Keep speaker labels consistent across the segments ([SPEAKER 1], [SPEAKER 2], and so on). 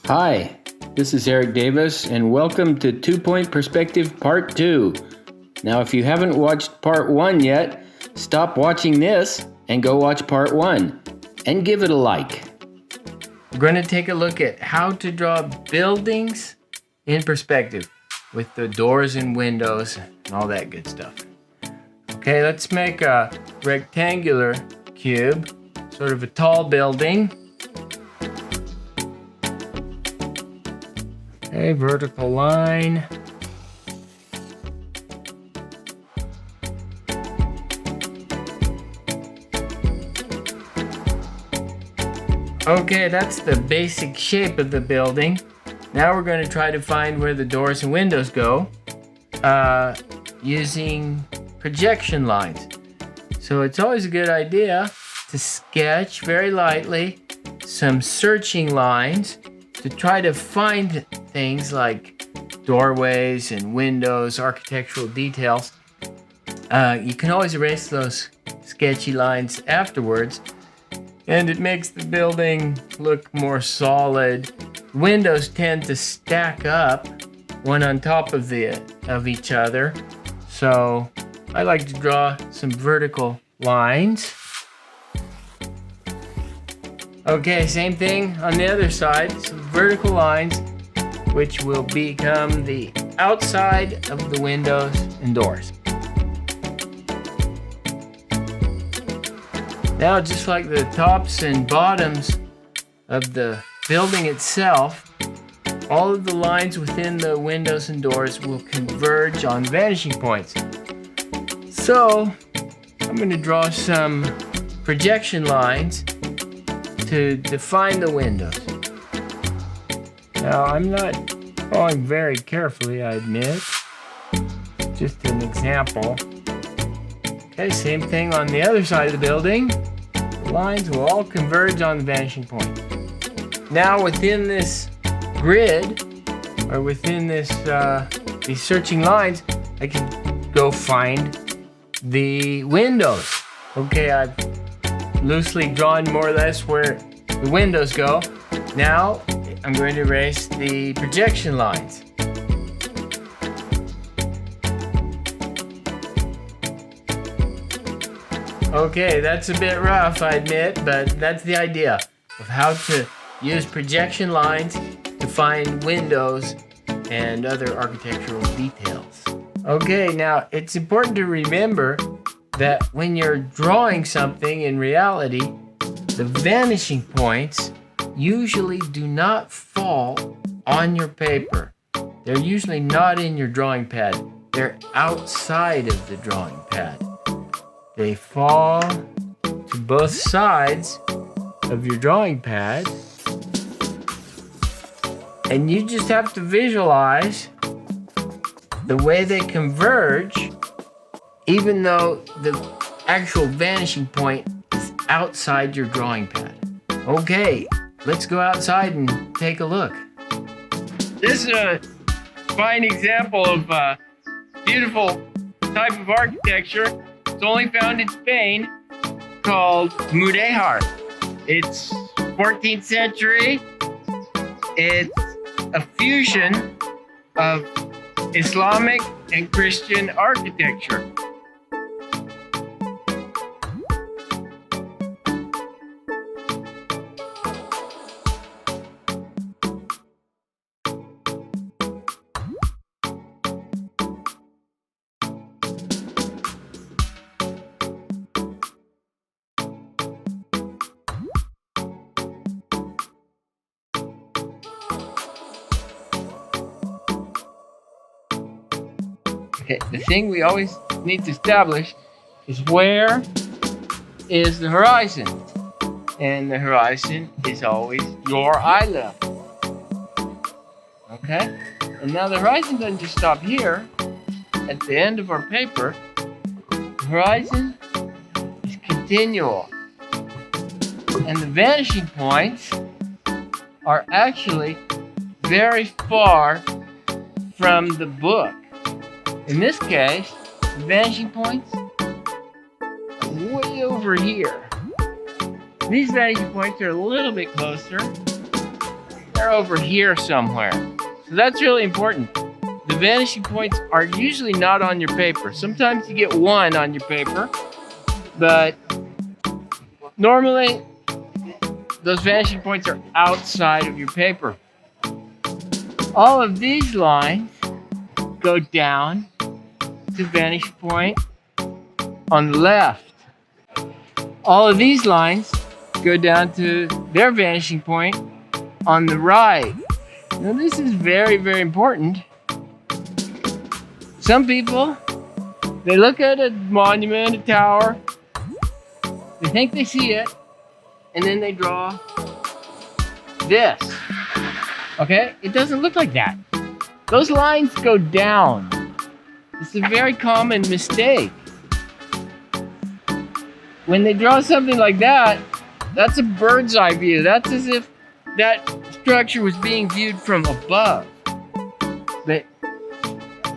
[SPEAKER 1] Hi, this is Eric Davis, and welcome to 2-Point Perspective Part 2. Now, if you haven't watched Part 1 yet, stop watching this and go watch Part 1, and give it a like. We're going to take a look at how to draw buildings in perspective with the doors and windows and all that good stuff. Okay, let's make a rectangular cube, sort of a tall building. Okay, vertical line. Okay, that's the basic shape of the building. Now we're going to try to find where the doors and windows go using projection lines. So it's always a good idea to sketch very lightly some searching lines to try to find things like doorways and windows, architectural details. You can always erase those sketchy lines afterwards, and it makes the building look more solid. Windows tend to stack up one on top of each other, so I like to draw some vertical lines. Okay, same thing on the other side, some vertical lines which will become the outside of the windows and doors. Now, just like the tops and bottoms of the building itself, all of the lines within the windows and doors will converge on vanishing points. So, I'm going to draw some projection lines to define the windows. Now, I'm not drawing very carefully, I admit. Just an example. Okay, same thing on the other side of the building. The lines will all converge on the vanishing point. Now, within this grid, or within this these searching lines, I can go find the windows. Okay, I've loosely drawn more or less where the windows go. Now I'm going to erase the projection lines. Okay, that's a bit rough, I admit, but that's the idea of how to use projection lines to find windows and other architectural details. Okay, now it's important to remember that when you're drawing something in reality, the vanishing points usually do not fall on your paper. They're usually not in your drawing pad. They're outside of the drawing pad. They fall to both sides of your drawing pad, and you just have to visualize the way they converge, even though the actual vanishing point is outside your drawing pad. Okay, let's go outside and take a look. This is a fine example of a beautiful type of architecture. It's only found in Spain, called mudéjar. It's 14th century. It's a fusion of Islamic and Christian architecture. Okay, the thing we always need to establish is where is the horizon? And the horizon is always your eye level. Okay? And now the horizon doesn't just stop here. At the end of our paper, the horizon is continual. And the vanishing points are actually very far from the book. In this case, the vanishing points are way over here. These vanishing points are a little bit closer. They're they're over here somewhere. So that's really important. The vanishing points are usually not on your paper. Sometimes you get one on your paper, but normally those vanishing points are outside of your paper. All of these lines go down to vanishing point on the left. All of these lines go down to their vanishing point on the right. Now this is very, very important. Some people, they look at a monument, a tower, they think they see it, and then they draw this. Okay? It doesn't look like that. Those lines go down. It's a very common mistake. When they draw something like that, that's a bird's eye view. That's as if that structure was being viewed from above. But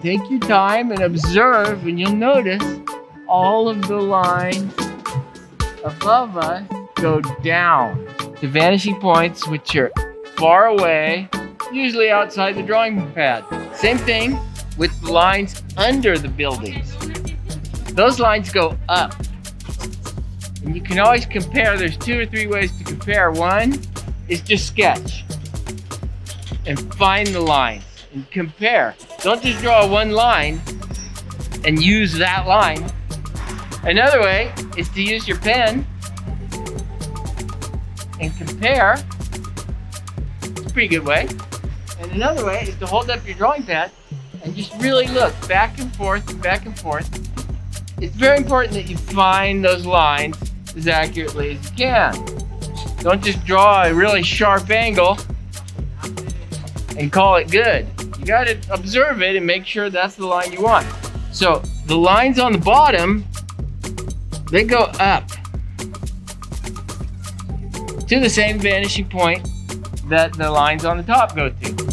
[SPEAKER 1] take your time and observe, and you'll notice all of the lines above us go down to vanishing points which are far away, usually outside the drawing pad. Same thing with the lines under the buildings. Those lines go up. And you can always compare. There's 2 or 3 ways to compare. One is just sketch and find the lines and compare. Don't just draw one line and use that line. Another way is to use your pen and compare. It's a pretty good way. And another way is to hold up your drawing pad and just really look back and forth and back and forth. It's very important that you find those lines as accurately as you can. Don't just draw a really sharp angle and call it good. You gotta observe it and make sure that's the line you want. So the lines on the bottom, they go up to the same vanishing point that the lines on the top go to.